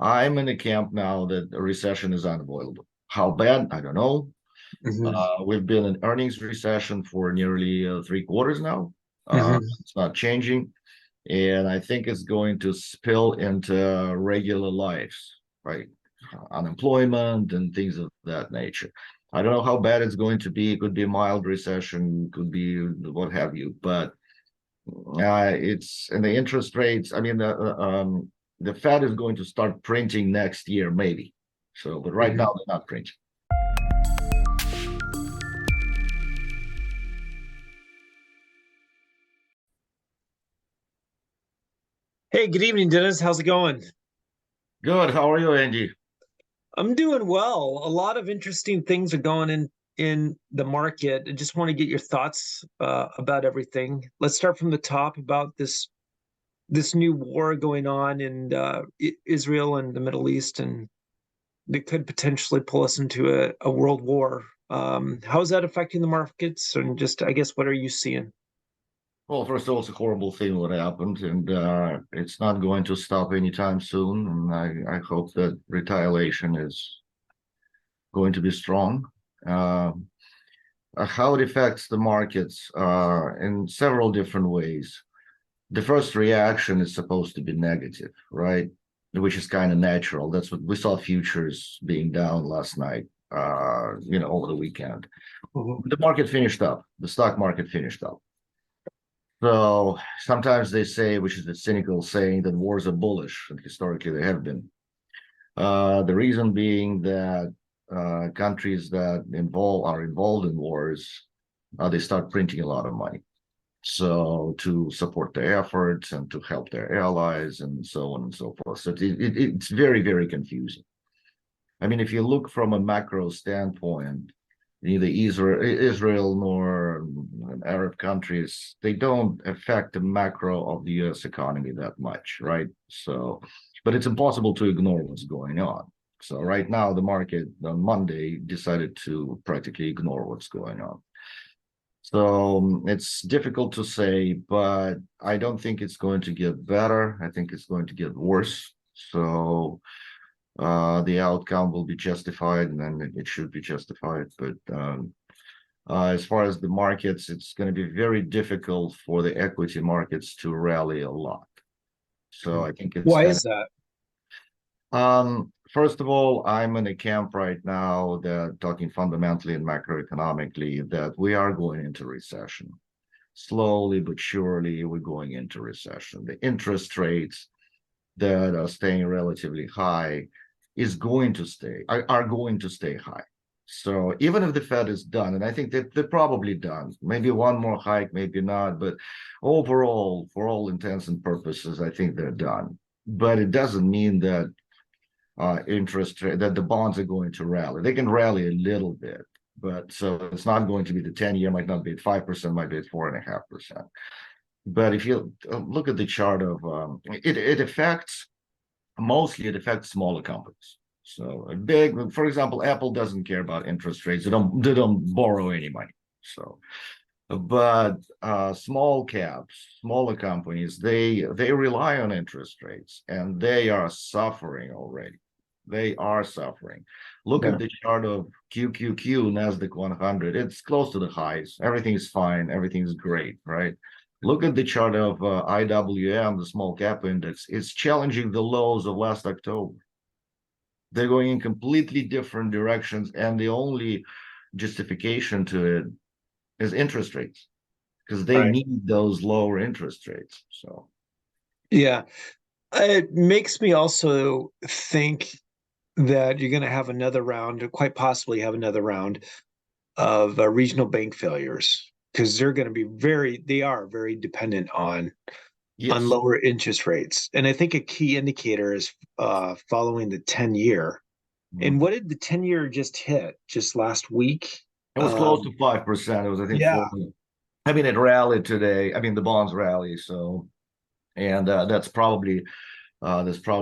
I'm in the camp now that a recession is unavoidable. How bad? I don't know. Hmm. We've been in earnings recession for nearly 3 quarters now. Hmm. It's not changing. And I think it's going to spill into regular lives, right? Unemployment and things of that nature. I don't know how bad it's going to be. It could be a mild recession, could be what have you, but it's and the interest rates. I mean, the Fed is going to start printing next year, maybe. So, but right now Hmm. they're not printing. Hey, good evening, Dennis. How's it going? Good. How are you, Andy? I'm doing well. A lot of interesting things are going in the market. I just want to get your thoughts about everything. Let's start from the top about this new war going on in Israel and the Middle East, and it could potentially pull us into a world war. How is that affecting the markets? And just, I guess, what are you seeing? Well, first of all, it's a horrible thing what happened, and it's not going to stop anytime soon. And I hope that retaliation is going to be strong. Uh, how it affects the markets in several different ways. The first reaction is supposed to be negative, right? Which is kind of natural. That's what we saw futures being down last night, over the weekend. Mhm. The market finished up. The stock market finished up. So sometimes they say, which is the cynical saying, that wars are bullish, and historically they have been. The reason being that countries that are involved in wars, they start printing a lot of money. So to support their efforts and to help their allies and so on and so forth. So it's very, very confusing. I mean, if you look from a macro standpoint, neither Israel nor Arab countries, they don't affect the macro of the US economy that much, right? So, but it's impossible to ignore what's going on. So right now, the market on Monday decided to practically ignore what's going on. So it's difficult to say, but I don't think it's going to get better. I think it's going to get worse. So the outcome will be justified, and then it should be justified. But as far as the markets, it's going to be very difficult for the equity markets to rally a lot. So I think it's Why kind is that? first of all, I'm in a camp right now that talking fundamentally and macroeconomically that we are going into recession. Slowly but surely, we're going into recession. The interest rates that are staying relatively high are going to stay high. So even if the Fed is done, and I think that they're probably done, maybe one more hike, maybe not, but overall, for all intents and purposes, I think they're done. But it doesn't mean that that the bonds are going to rally. They can rally a little bit, but so it's not going to be the 10-year might not be at 5%, might be at 4.5%. But if you look at the chart of it affects mostly it affects smaller companies. So a big, for example, Apple doesn't care about interest rates. They don't borrow any money. So, but small caps, smaller companies, they rely on interest rates, and they are suffering already. They are suffering. Look Yeah. at the chart of QQQ, Nasdaq 100. It's close to the highs. Everything is fine. Everything's great, right? Look at the chart of IWM, the small cap index. It's challenging the lows of last October. They're going in completely different directions, and the only justification to it is interest rates because they Right. need those lower interest rates. So, Yeah. It makes me also think that you're going to have another round, or quite possibly have another round of regional bank failures because they are very dependent on yes. lower interest rates. And I think a key indicator is following the 10-year. Mhm. And what did the 10-year just hit just last week? It was close to Um, 5%. It was, I think, yeah. 4. I mean, it rallied today. I mean, the bonds rally. So, and that's probably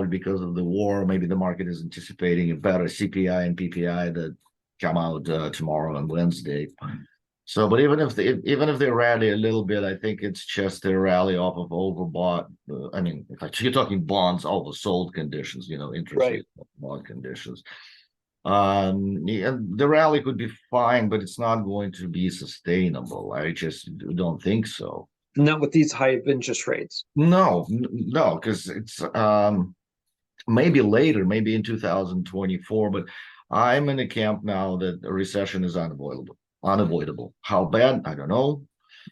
because of the war. Maybe the market is anticipating a better CPI and PPI that come out tomorrow on Wednesday. So, but even if they rally a little bit, I think it's just a rally off of overbought. I mean, if you're talking bonds, oversold conditions, interest Right. rate bond conditions. And the rally could be fine, but it's not going to be sustainable. I just don't think so. Not with these high interest rates. No, because it's maybe later, maybe in 2024, but I'm in a camp now that a recession is unavoidable. Unavoidable. How bad? I don't know.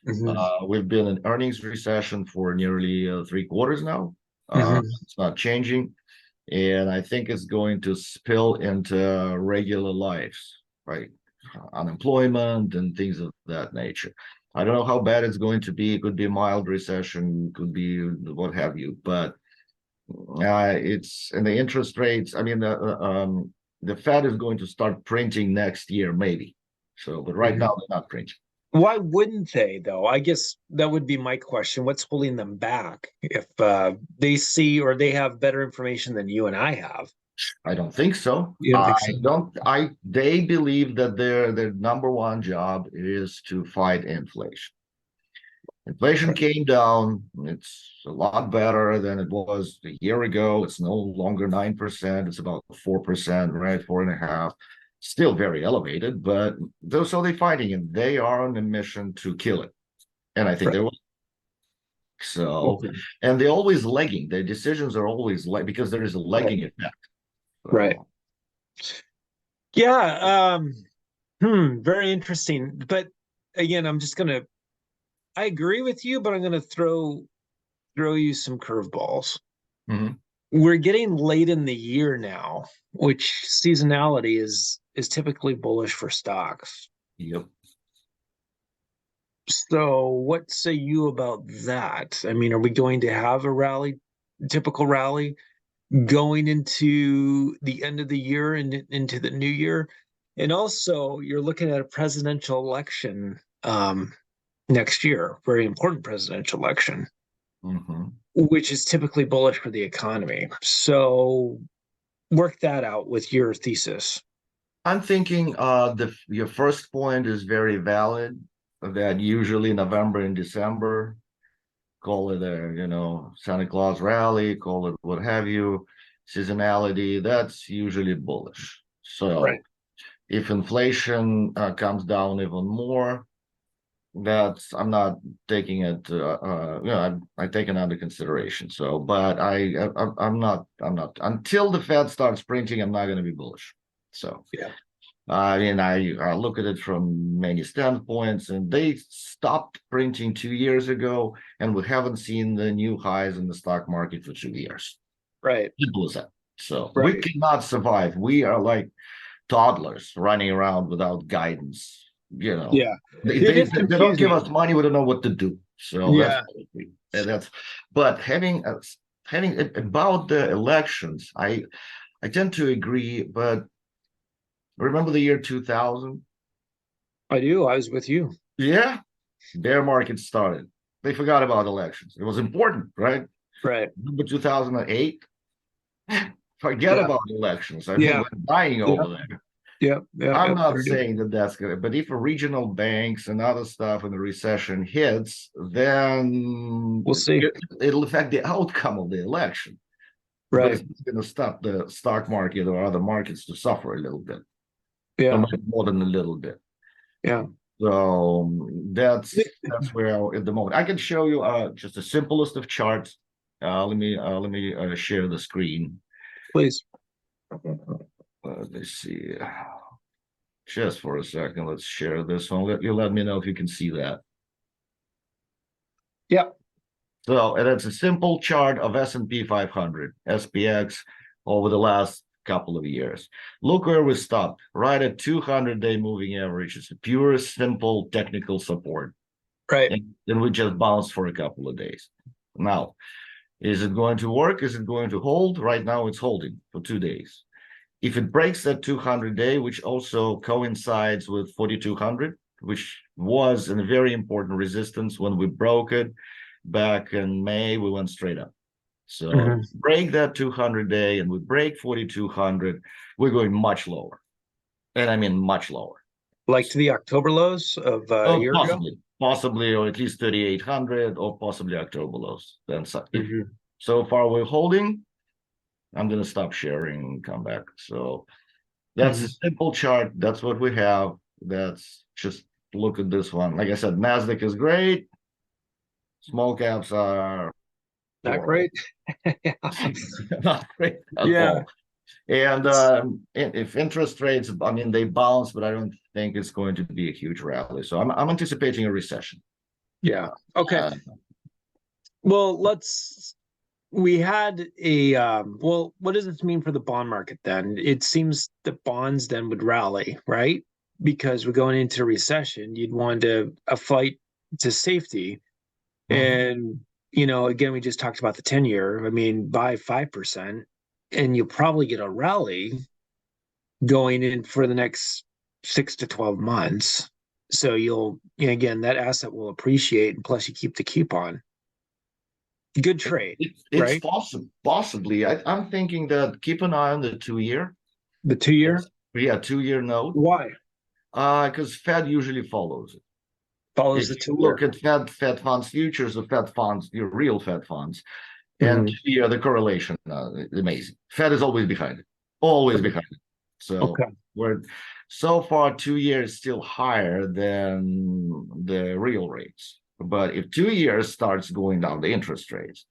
Hmm. We've been in earnings recession for nearly 3 quarters now. Hmm. It's not changing, and I think it's going to spill into regular lives, right? Unemployment and things of that nature. I don't know how bad it's going to be. It could be a mild recession, could be what have you, but it's and the interest rates. I mean, the Fed is going to start printing next year, maybe. So, but right Hmm. now they're not printing. Why wouldn't they, though? I guess that would be my question. What's holding them back if they see or they have better information than you and I have? I don't think so. You don't think so? They believe that their number one job is to fight inflation. Inflation Right. came down. It's a lot better than it was a year ago. It's no longer 9%. It's about 4%, right? 4.5. Still very elevated, but so they're fighting it. They are on a mission to kill it. And I think Right. they will. So, Okay. and they're always lagging. Their decisions are always because there is a Right. lagging effect. Right. So, Yeah. Very interesting. But again, I agree with you, but I'm gonna throw you some curveballs. mhm. We're getting late in the year now, which seasonality is typically bullish for stocks. Yep. So what say you about that? I mean, are we going to have a rally, typical rally, going into the end of the year and into the new year? And also, you're looking at a presidential election next year, very important presidential election, Mhm. which is typically bullish for the economy. So work that out with your thesis. I'm thinking the your first point is very valid, that usually November and December, call it a, Santa Claus rally, call it what have you, seasonality, that's usually bullish. Right. So if inflation comes down even more, that's I'm not taking it. I take it under consideration. So, but I'm not until the Fed starts printing. I'm not going to be bullish. So, Yeah. I mean, I look at it from many standpoints, and they stopped printing 2 years ago, and we haven't seen the new highs in the stock market for 2 years. Right. Simple as that. So we Right. cannot survive. We are like toddlers running around without guidance. Yeah. They It they, is they don't give confusing. us money. We don't know what to do. So Yeah. that's. But having about the elections, I tend to agree. But remember the year 2000? I do. I was with you. Yeah, bear market started. They forgot about elections. It was important, right? Right. Remember 2008? Forget Yeah. about elections. I mean, Yeah. we're dying Yeah. over there. Yeah. Yeah. I'm Yeah. not Very good. saying that that's good, but if a regional banks and other stuff and the recession hits, then We'll see. it'll affect the outcome of the election. But it's Right. going to stop the stock market or other markets to suffer a little bit, or Yeah. more than a little bit. Yeah. So that's where at the moment I can show you just the simplest of charts. Let me share the screen. Please. Let's see. Just for a second, let's share this one. Let me know if you can see that. Yeah. So, and it's a simple chart of S&P 500, SPX, over the last couple of years. Look where we stopped, right at 200-day moving average. It's a pure, simple technical support. Right. And then we just bounced for a couple of days. Now, is it going to work? Is it going to hold? Right now, it's holding for 2 days. If it breaks that 200-day, which also coincides with 4,200, which was a very important resistance when we broke it back in May, we went straight up. So Mhm. break that 200-day and we break 4,200, we're going much lower. And I mean much lower. Like to the October lows of a Oh, year ago? possibly, or at least 3,800, or possibly October lows. Then if Mhm. so far we're holding, I'm gonna stop sharing and come back. So that's a Mhm. simple chart. That's what we have. That's just look at this one. Like I said, Nasdaq is great. Small caps are Not horrible. great. Yeah. Not great at Yeah. all. And It's- if interest rates, I mean, they bounce, but I don't think it's going to be a huge rally. So I'm anticipating a recession. yeah. Okay. Uh, Well, we had a well, what does this mean for the bond market then? It seems that bonds then would rally, right? Because we're going into a recession, you'd want a flight to safety. mhm. And again, we just talked about the 10-year. I mean, buy 5%, and you'll probably get a rally going in for the next 6 to 12 months. So again, that asset will appreciate, and plus you keep the coupon. Good trade, It's right? possibly. I'm thinking that keep an eye on the 2 year. The 2 year. Yeah, 2 year note. Why? Because Fed usually follows it. Follows If the you look 2 year. at Fed funds futures or Fed funds, your real Fed funds, and Mhm. 2 year, the correlation is amazing. Fed is always behind it, always behind it. So Okay. we're so far 2 years still higher than the real rates. But if 2 years starts going down, the interest rates,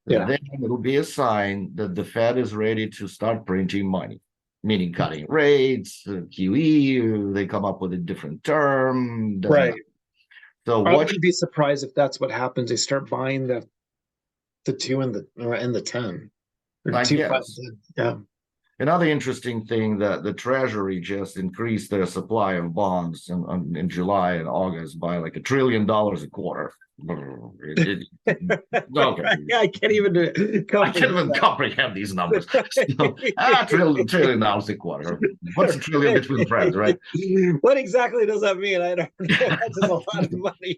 Yeah. then it'll be a sign that the Fed is ready to start printing money, meaning cutting rates, QE. They come up with a different term. Doesn't Right. matter. So I what? wouldn't be surprised if that's what happens. They start buying the two and the 10 or I 2, 5, guess 10. Yeah. another interesting thing that the Treasury just increased their supply of bonds in July and August by like $1 trillion a quarter. Okay, I can't even I can't comprehend even comprehend these numbers. So, trillion dollars a quarter. What's a trillion between friends, right? What exactly does that mean? I don't know. That's just a lot of money.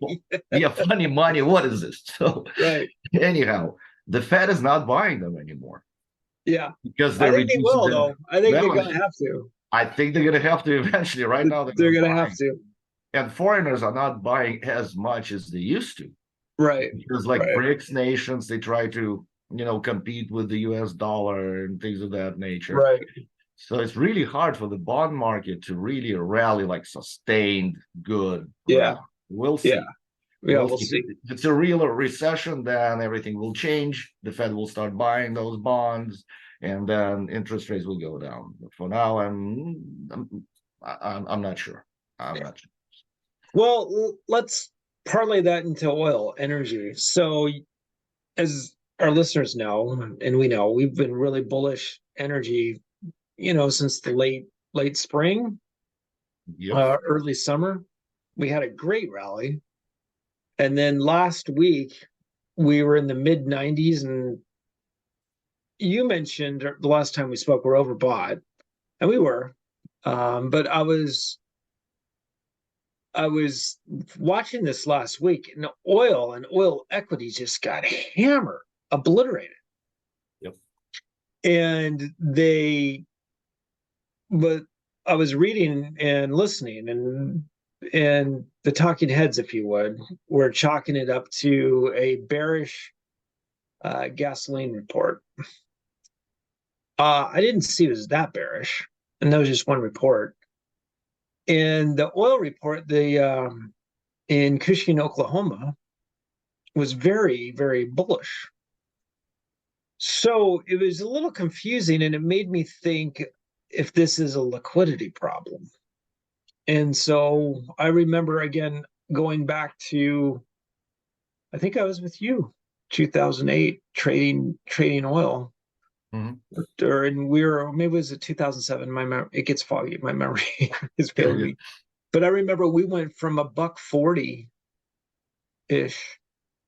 Yeah, funny money. What is this? So, Right. anyhow, the Fed is not buying them anymore Yeah. because I they're think they reducing will, their though. I think they're balance going to sheet. have to. I think they're going to have to eventually. Right now, they're They're not going to have buying, to. and foreigners are not buying as much as they used to Right. because, like Right. BRICS nations, they try to compete with the U.S. dollar and things of that nature. Right. So it's really hard for the bond market to really rally like sustained good Yeah. rally. We'll Yeah. see. Yeah. We'll We'll see. see. If it's a real recession, then everything will change. The Fed will start buying those bonds, and then interest rates will go down. But for now, I'm not sure. I'm not sure. Well, let's parlay that into oil energy. So, as our listeners know, and we know, we've been really bullish energy, since the late spring, Yep. early summer. We had a great rally, and then last week we were in the mid 90s, and you mentioned the last time we spoke we're overbought, and we were. But I was watching this last week, and oil equities just got hammered, obliterated. Yep. And but I was reading and listening, and the talking heads, if you would, were chalking it up to a bearish gasoline report. I didn't see it as that bearish, and that was just one report. And the oil report, the in Cushing, Oklahoma, was very, very bullish. So it was a little confusing, and it made me think if this is a liquidity problem. And so I remember again going back to, I think I was with you, 2008, trading oil, Mhm. or and we were, maybe it was 2007. It gets foggy. My memory is Yeah, failing yeah. me. But I remember we went from $1.40 ish,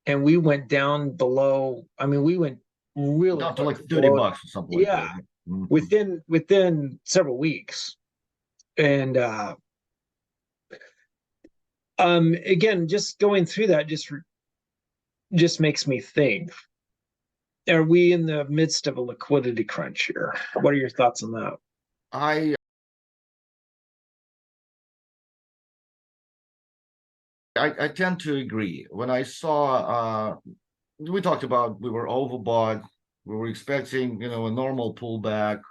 and we went down below. I mean, we went really Down to like quickly 30 below. bucks or something like Yeah, that. Mhm. within several weeks. And again, just going through that just makes me think: are we in the midst of a liquidity crunch here? What are your thoughts on that? I I tend to agree. When I saw, we talked about we were overbought. We were expecting, a normal pullback,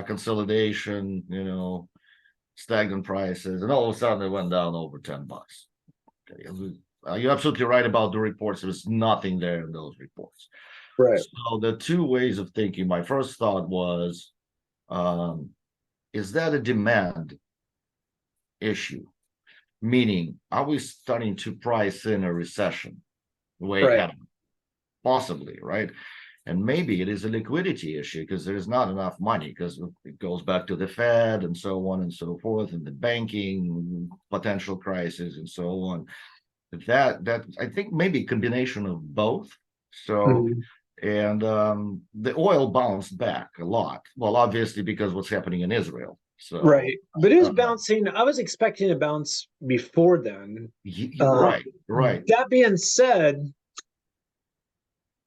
consolidation, stagnant prices, and all of a sudden it went down over $10. Okay, you're absolutely right about the reports. There's nothing there in those reports. Right. So the two ways of thinking. My first thought was, is that a demand issue? Meaning, are we starting to price in a recession the way it Right. happened? Possibly, right? And maybe it is a liquidity issue because there's not enough money, because it goes back to the Fed and so on and so forth, and the banking potential crisis and so on. That I think maybe a combination of both. So, Mhm. and the oil bounced back a lot. Well, obviously because what's happening in Israel. So, Right. But it was bouncing. I was expecting a bounce before then. right, right. That being said,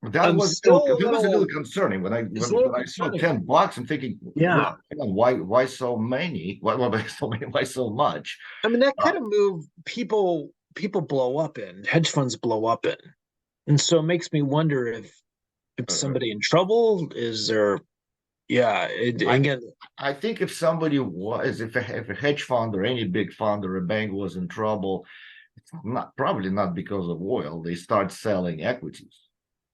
That I'm was still a it was a little little, concerning when I it's a little when I saw concerning. $10. I'm thinking, Yeah. why so many? Why so many? Why so much? I mean, that Uh, kind of move people blow up in, hedge funds blow up in. And so it makes me wonder if uh, somebody in trouble, is there, yeah, I again, I think if somebody was, if a hedge fund or any big fund or a bank was in trouble, it's not probably not because of oil. They start selling equities,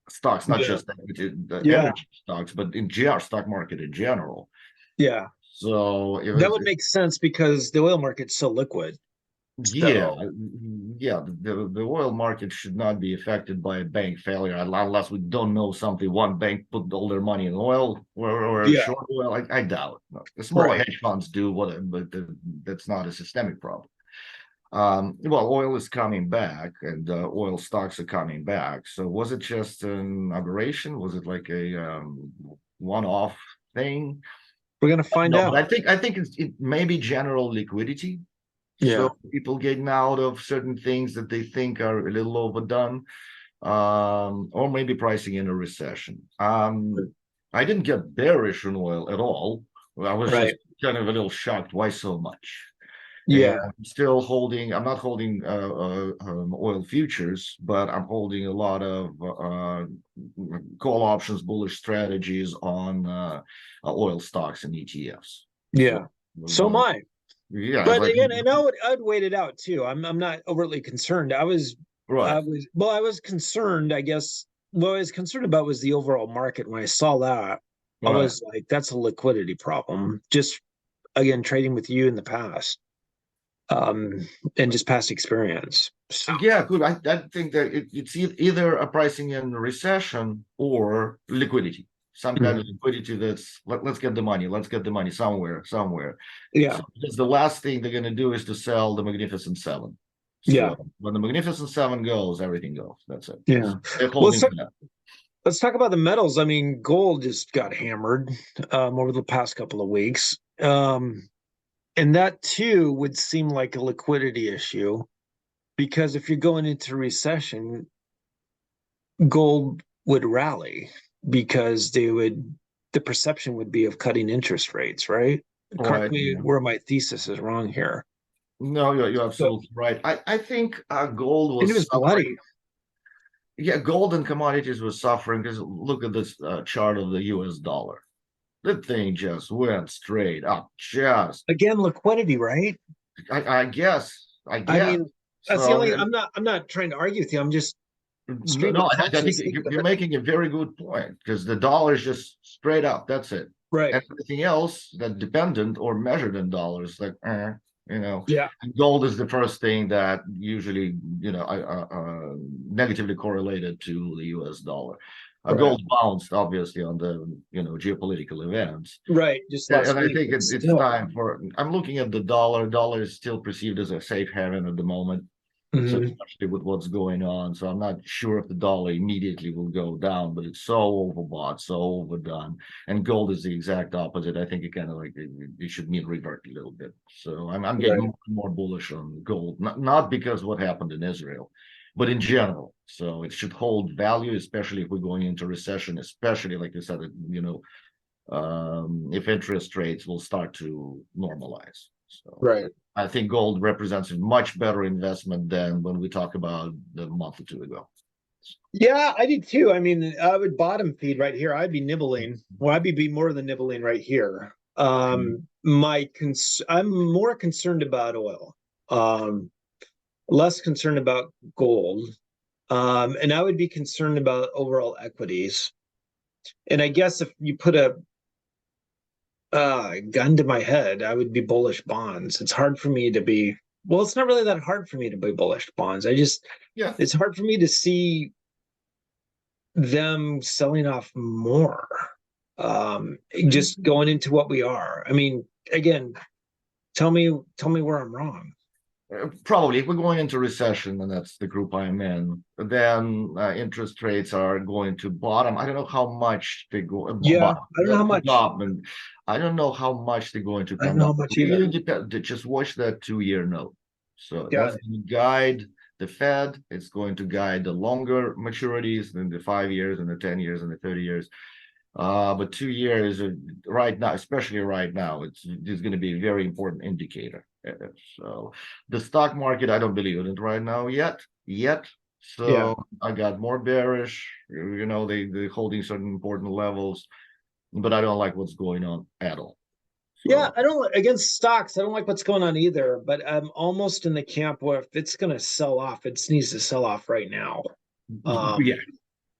stocks, not yeah, just equity, the yeah, energy stocks, but in general, stock market in general. yeah. So it That was, would make sense because the oil market's so liquid. yeah, So yeah. The oil market should not be affected by a bank failure unless we don't know something. One bank put all their money in oil or yeah, short oil. I doubt. No. The smaller right. hedge funds do what, but that's not a systemic problem. Well, oil is coming back, and oil stocks are coming back. So was it just an aberration? Was it like a one-off thing? We're gonna find No, but out. I think it may be general liquidity. Yeah. So people getting out of certain things that they think are a little overdone, or maybe pricing in a recession. I didn't get bearish on oil at all. I was just Right. kind of a little shocked. Why so much? And Yeah. I'm still holding. I'm not holding oil futures, but I'm holding a lot of call options, bullish strategies on oil stocks and ETFs. So, Yeah. So am I. yeah, But like again, and I'd wait it out too. I'm not overtly concerned. right. I was concerned, I guess. What I was concerned about was the overall market. When I saw that, I Right. was like, that's a liquidity problem. Just again, trading with you in the past, and just past experience. So Yeah, good. I think that it's either a pricing in recession or liquidity, some kind of mhm. liquidity that's let's get the money, let's get the money somewhere. Yeah, So because the last thing they're going to do is to sell the Magnificent Seven. yeah, So when the Magnificent Seven goes, everything goes. That's it. yeah. They're Well, holding so to that. let's talk about the metals. I mean, gold just got hammered over the past couple of weeks. And that too would seem like a liquidity issue because if you're going into recession, gold would rally because the perception would be of cutting interest rates, right? Correct Right. me Yeah. where my thesis is wrong here. No, you're So, absolutely right. I think gold and it was was suffering. bloody. Yeah, gold and commodities was suffering because look at this chart of the US dollar. The thing just went straight up. Just, Again, liquidity, right? I guess, I mean, that's the So. only I'm not trying to argue with you. I'm just stream of No, I think consciousness. you're making a very good point because the dollar is just straight up. That's it. Right. Everything else that dependent or measured in dollars, like, Yeah. and gold is the first thing that usually, negatively correlated to the US dollar. Right. Gold bounced obviously on the, geopolitical events. Right. Just And last I week, think but it's still. time for, I'm looking at the dollar. Dollar is still perceived as a safe haven at the moment. So Mhm. especially with what's going on. So I'm not sure if the dollar immediately will go down, but it's so overbought, so overdone. And gold is the exact opposite. I think it kind of like it should mean revert a little bit. So I'm getting Right. more and more bullish on gold, not because what happened in Israel, but in general. So it should hold value, especially if we're going into recession, especially like you said, if interest rates will start to normalize. So Right. I think gold represents a much better investment than when we talk about the month or two ago. Yeah, I did too. I mean, I would bottom feed right here. I'd be nibbling. Well, I'd be more than nibbling right here. I'm more concerned about oil, um, less concerned about gold, and I would be concerned about overall equities. And I guess if you put a gun to my head, I would be bullish bonds. It's hard for me to be. Well, it's not really that hard for me to be bullish bonds. Yeah. It's hard for me to see them selling off more, just going into what we are. I mean, again, tell me where I'm wrong. Probably if we're going into recession, and that's the group I'm in, then interest rates are going to bottom. I don't know how much they go Yeah, bottom, I don't know how much. top, and I don't know how much they're going to I don't come know down. how much either. Really depend. Just watch that 2-year note. So Got that's it. going to guide the Fed. It's going to guide the longer maturities than the 5 years and the 10 years and the 30 years. But 2 years right now, especially right now, it's going to be a very important indicator. So the stock market, I don't believe in it right now yet. Yeah. So I got more bearish. They holding certain important levels, but I don't like what's going on at all. Yeah, So I don't against stocks. I don't like what's going on either, but I'm almost in the camp where if it's going to sell off, it needs to sell off right now. yeah,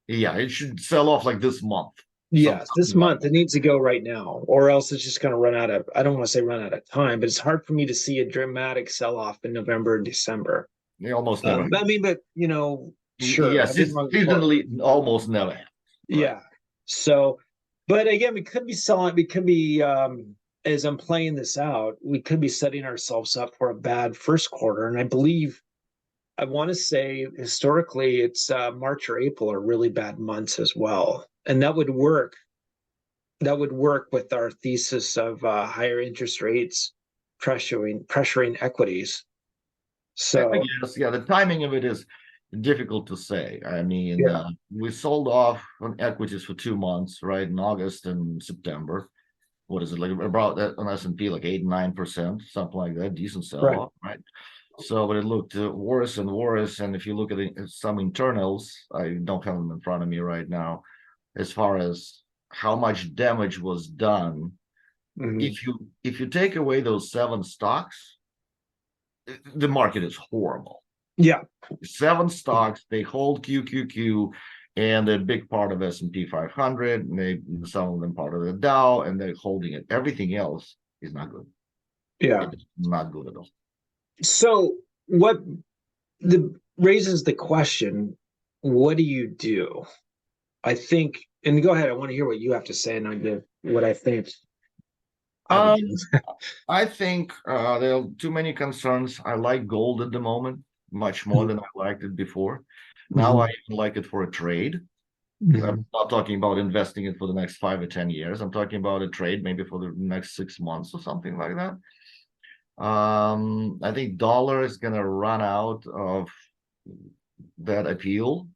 yeah, it should sell off like this month. Yes, this Something like month it needs to go right now, or else it's just going to run out of. I don't want to say run out of time, but it's hard for me to see a dramatic sell off in November and December. that. It almost never I happens. mean, but sure, Yes, I've been it's wrong before. seasonally almost never happens. Right. Yeah. So, but again, we could be selling. We could be, as I'm playing this out, we could be setting ourselves up for a bad first quarter, and I want to say historically, it's March or April are really bad months as well, and that would work. That would work with our thesis of higher interest rates pressuring equities. I So guess, yeah, the timing of it is difficult to say. I mean, yeah, we sold off on equities for 2 months, right? In August and September. What is it like about that on S&P, like 8, 9%, something like that, decent right. sell-off, right? So, but it looked worse and worse. And if you look at some internals, I don't have them in front of me right now, as far as how much damage was done. Mhm. If you take away those 7 stocks, the market is horrible. Yeah, 7 stocks, they hold QQQ, and they're a big part of S&P 500, and some of them part of the Dow, and they're holding it. Everything else is not good. yeah. It's not good at all. So what raises the question, what do you do? I think, and go ahead, I want to hear what you have to say, and I'll give what I think I would Um, do. I think there are too many concerns. I like gold at the moment much more than I liked it before. Now I Mhm, even like it for a trade. I'm mhm, not talking about investing it for the next 5 or 10 years. I'm talking about a trade maybe for the next 6 months or something like that. I think dollar is gonna run out of that appeal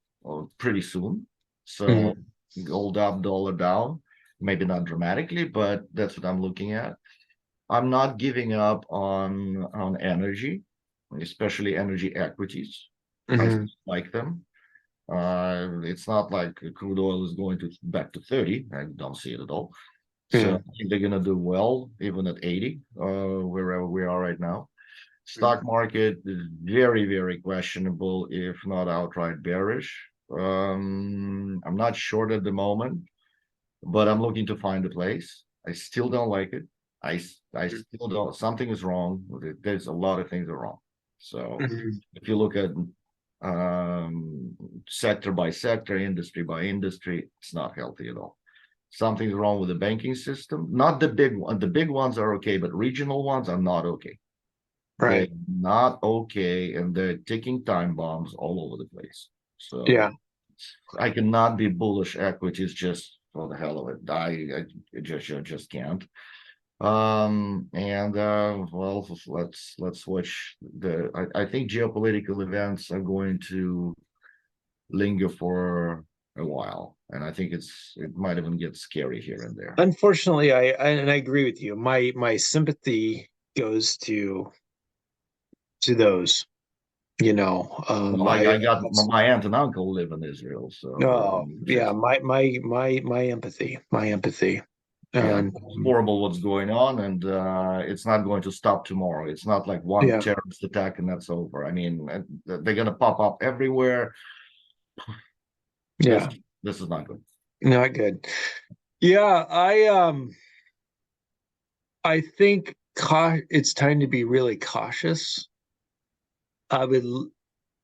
pretty soon. So mhm, gold up, dollar down, maybe not dramatically, but that's what I'm looking at. I'm not giving up on energy, especially energy equities. I mhm, still like them. It's not like crude oil is going to back to 30. I don't see it at all. So mhm, I think they're gonna do well even at 80, wherever we are right now. Stock market is very, very questionable, if not outright bearish. I'm not short at the moment, but I'm looking to find a place. I still don't like it. I still don't. Something is wrong with it. There's a lot of things are wrong. So mhm, if you look at sector by sector, industry by industry, it's not healthy at all. Something's wrong with the banking system. Not the big one. The big ones are okay, but regional ones are not okay. They're right. not okay, and they're ticking time bombs all over the place. Yeah. So I cannot be bullish equities just for the hell of it. I just can't. And well, let's watch I think geopolitical events are going to linger for a while, and I think it might even get scary here and there. Unfortunately, and I agree with you. My sympathy goes to those. Well, I got my aunt and uncle live in Israel, so oh yeah, just my empathy, yeah, and it's horrible what's going on, and it's not going to stop tomorrow. It's not like one yeah, terrorist attack and that's over. I mean, they're gonna pop up everywhere. This yeah, this is not good. not good. Yeah, I think it's time to be really cautious. I would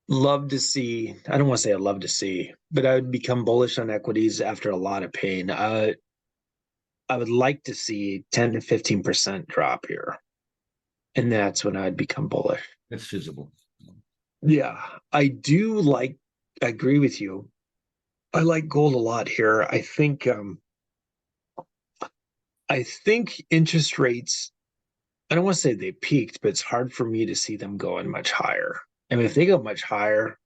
love to see, I don't want to say I'd love to see, but I would become bullish on equities after a lot of pain. I would like to see 10 to 15% drop here. And that's when I'd become bullish. It's feasible. Yeah, I agree with you. I like gold a lot here. I think interest rates, I don't want to say they peaked, but it's hard for me to see them going much higher. I mean, if they go much higher,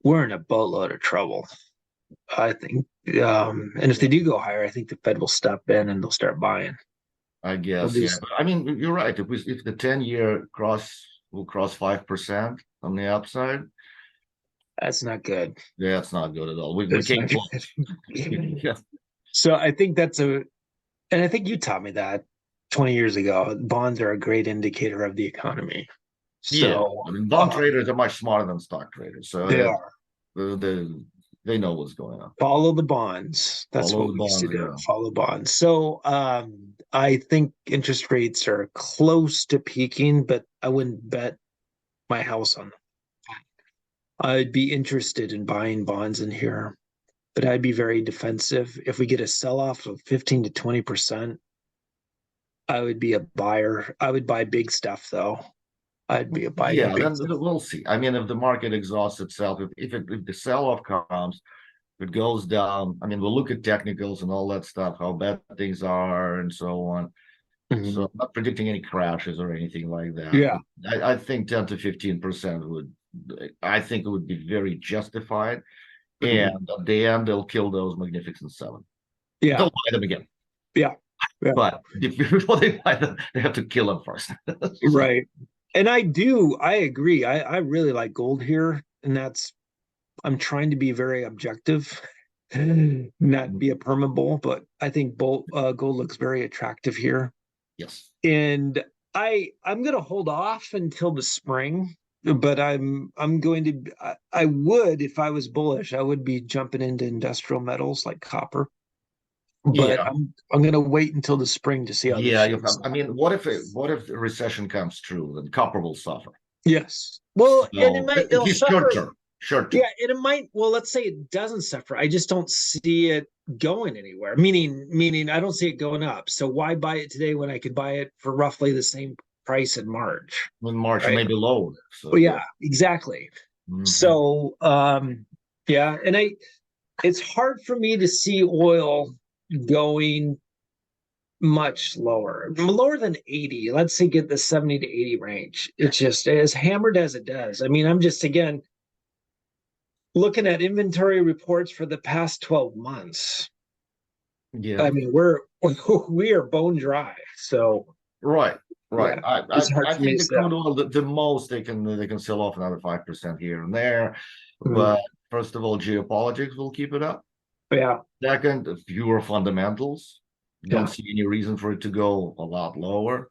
we're in a boatload of trouble. I think, and if they do go higher, I think the Fed will step in and they'll start buying. I They'll guess, do, yeah. I mean, you're right. If the 10-year will cross 5% on the upside, that's not good. yeah, it's not good at all. We That's came not close. good. Yeah, So I think and I think you taught me that 20 years ago. Bonds are a great indicator of the economy. yeah. So I mean, bond traders are much smarter than stock traders, so they are. they know what's going on. Follow the bonds. That's Follow what the we used to bonds, do. yeah. Follow bonds. So I think interest rates are close to peaking, but I wouldn't bet my house on them. I'd be interested in buying bonds in here, but I'd be very defensive. If we get a sell off of 15 to 20%, I would be a buyer. I would buy big stuff though. I'd be a buying Yeah, big then stuff. we'll see. I mean, if the market exhausts itself, if the sell-off comes, if it goes down, I mean, we'll look at technicals and all that stuff, how bad things are and so on. So Mhm. I'm not predicting any crashes or anything like that, Yeah. but I think 10 to 15% I think it would be very justified. Mhm. And at the end, they'll kill those Magnificent Seven. They'll Yeah. buy them again. Yeah. Yeah. But before they buy them, they have to kill them first. So, Right. And I agree. I really like gold here. And I'm trying to be very objective, not be a perma bull, but I think gold looks very attractive here. yes. And I'm gonna hold off until the spring, but I'm going to I would, if I was bullish, I would be jumping into industrial metals like copper. But Yeah. I'm gonna wait until the spring to see how this Yeah. shakes I out. mean, what if the recession comes true? Then copper will suffer. Yes. Well, and So it'll he's short suffer. term. Short Yeah, term. and it might, well, let's say it doesn't suffer. I just don't see it going anywhere. Meaning I don't see it going up. So why buy it today when I could buy it for roughly the same price in March? In March, Right. maybe lower. So Well, yeah. yeah, exactly. Mhm. So yeah, and it's hard for me to see oil going much lower than 80. Let's say get the 70 to 80 range. It's just as hammered as it does. I mean, I'm just again looking at inventory reports for the past 12 months. I Yeah. mean, we are bone dry. So Right. Right. yeah, it's hard I for me think to the sell. crude oil, the most they can sell off another 5% here and there. But Mm, first of all, geopolitics will keep it up. yeah, Second, pure fundamentals. Don't yeah, see any reason for it to go a lot lower.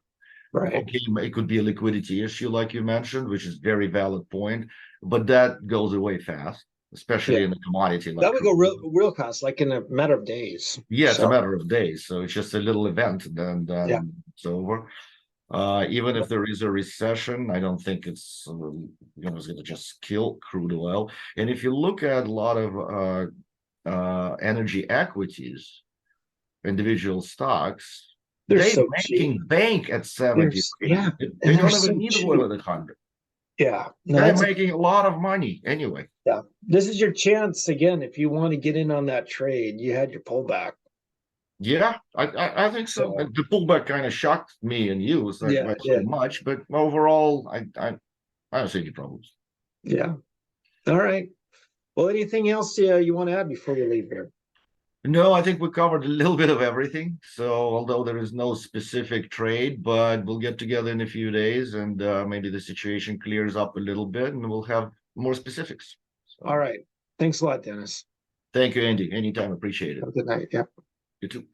right. Okay, it could be a liquidity issue, like you mentioned, which is very valid point, but that goes away fast, Yeah, especially in a commodity like that would crude go oil. real cost like in a matter of days. Yeah, it's a So matter of days, so it's just a little event, and yeah, then it's over. Even if there is a recession, I don't think it's it's going to just kill crude oil. And if you look at a lot of energy equities, individual stocks, they're they're so cheap. making bank at They're 70 or yeah, 80. They and they're don't even so need oil cheap. at 100. Yeah, no, They're that's making a lot of money anyway. yeah. This is your chance again if you want to get in on that trade. You had your pullback. Yeah, I think so. So The pullback kind of shocked me and you. It's like yeah, by it so did. much, but overall, I don't see any problems. Yeah. All right. Well, anything else you want to add before we leave here? No, I think we covered a little bit of everything. So although there is no specific trade, but we'll get together in a few days and maybe the situation clears up a little bit and we'll have more specifics. So, All right. Thanks a lot, Dennis. thank you, Andy. Anytime, appreciate it. Have a good night. Yeah. You too.